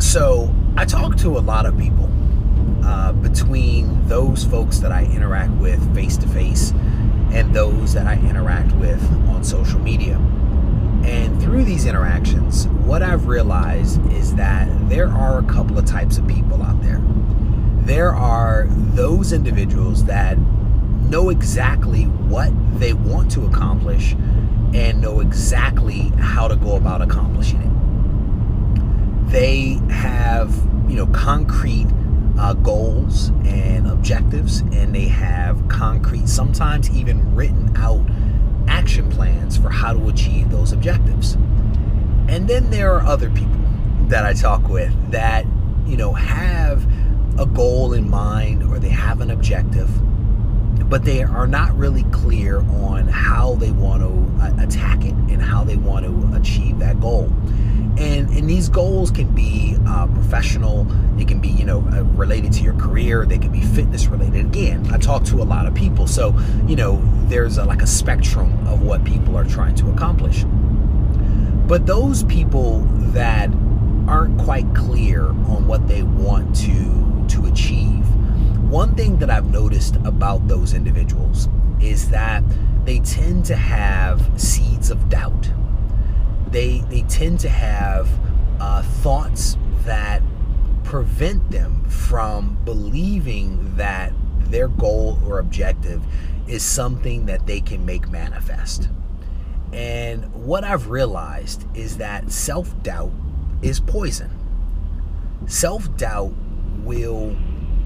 So I talk to a lot of people between those folks that I interact with face to face and those that I interact with on social media. And through these interactions, what I've realized is that there are a couple of types of people out there. There are those individuals that know exactly what they want to accomplish and know exactly how to go about accomplishing it. They have, concrete goals and objectives, and they have concrete, sometimes even written out action plans for how to achieve those objectives. And then there are other people that I talk with that, have a goal in mind, or they have an objective, but they are not really clear on how they want to attack it and how they want to achieve that goal. And these goals can be professional, it can be, related to your career, they can be fitness related. Again, I talk to a lot of people, so, there's a spectrum of what people are trying to accomplish. But those people that aren't quite clear on what they want to achieve, one thing that I've noticed about those individuals is that they tend to have seeds of doubt. They tend to have thoughts that prevent them from believing that their goal or objective is something that they can make manifest. And what I've realized is that self-doubt is poison. Self-doubt will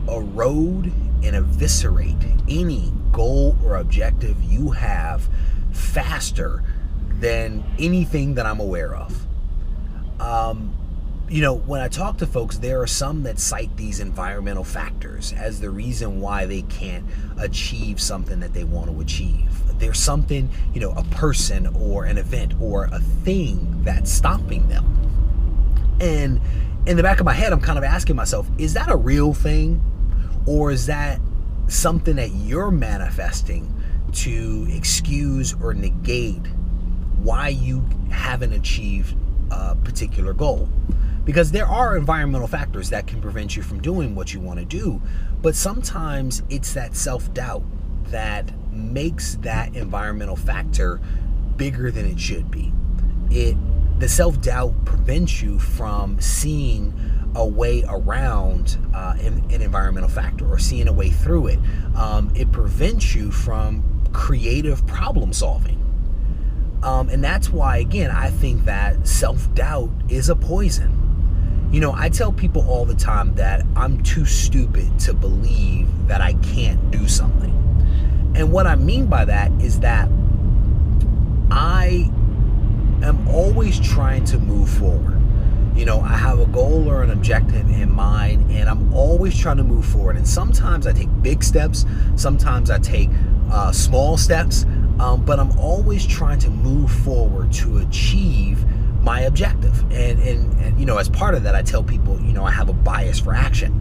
erode and eviscerate any goal or objective you have faster than anything that I'm aware of. When I talk to folks, there are some that cite these environmental factors as the reason why they can't achieve something that they want to achieve. There's something, a person or an event or a thing that's stopping them. And in the back of my head, I'm kind of asking myself, is that a real thing? Or is that something that you're manifesting to excuse or negate why you haven't achieved a particular goal? Because there are environmental factors that can prevent you from doing what you want to do, but sometimes it's that self-doubt that makes that environmental factor bigger than it should be. The self-doubt prevents you from seeing a way around an environmental factor or seeing a way through it. It prevents you from creative problem solving. And that's why, again, I think that self-doubt is a poison. I tell people all the time that I'm too stupid to believe that I can't do something. And what I mean by that is that I am always trying to move forward. I have a goal or an objective in mind, and I'm always trying to move forward. And sometimes I take big steps, sometimes I take small steps, but I'm always trying to move forward to achieve my objective. And as part of that, I tell people, I have a bias for action.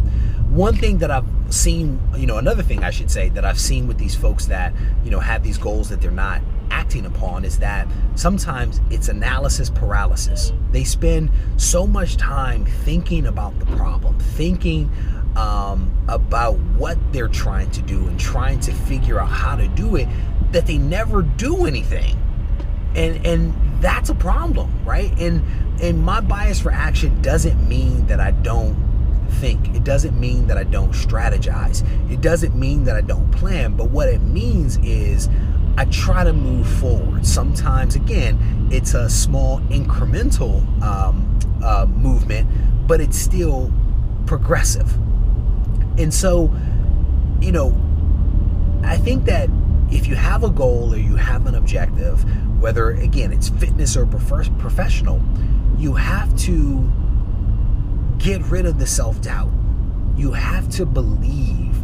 One thing that I've seen, another thing I should say that I've seen with these folks that, have these goals that they're not acting upon is that sometimes it's analysis paralysis. They spend so much time thinking about the problem, thinking about what they're trying to do and trying to figure out how to do it, that they never do anything. And that's a problem, right? And my bias for action doesn't mean that I don't think. It doesn't mean that I don't strategize. It doesn't mean that I don't plan. But what it means is I try to move forward. Sometimes, again, it's a small incremental movement, but it's still progressive. And so, I think that if you have a goal or you have an objective, whether, again, it's fitness or professional, you have to get rid of the self-doubt. You have to believe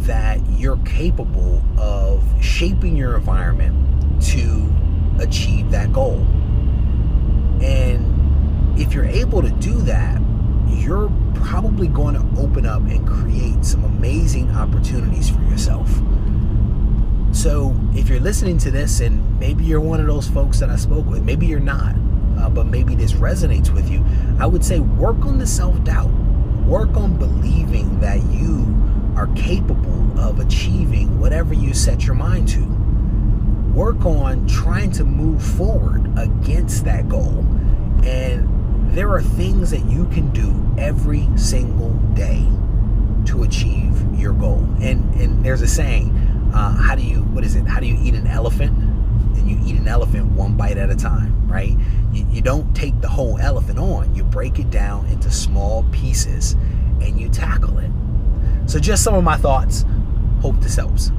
that you're capable of shaping your environment to achieve that goal. And if you're able to do that, you're probably going to open up and create some amazing opportunities for yourself. So if you're listening to this and maybe you're one of those folks that I spoke with, maybe you're not, but maybe this resonates with you, I would say work on the self-doubt. Work on believing that you are capable of achieving whatever you set your mind to. Work on trying to move forward against that goal. And there are things that you can do every single day to achieve your goal. And there's a saying, how do you eat an elephant? And you eat an elephant one bite at a time, right? You don't take the whole elephant on. You break it down into small pieces and you tackle it. So just some of my thoughts. Hope this helps.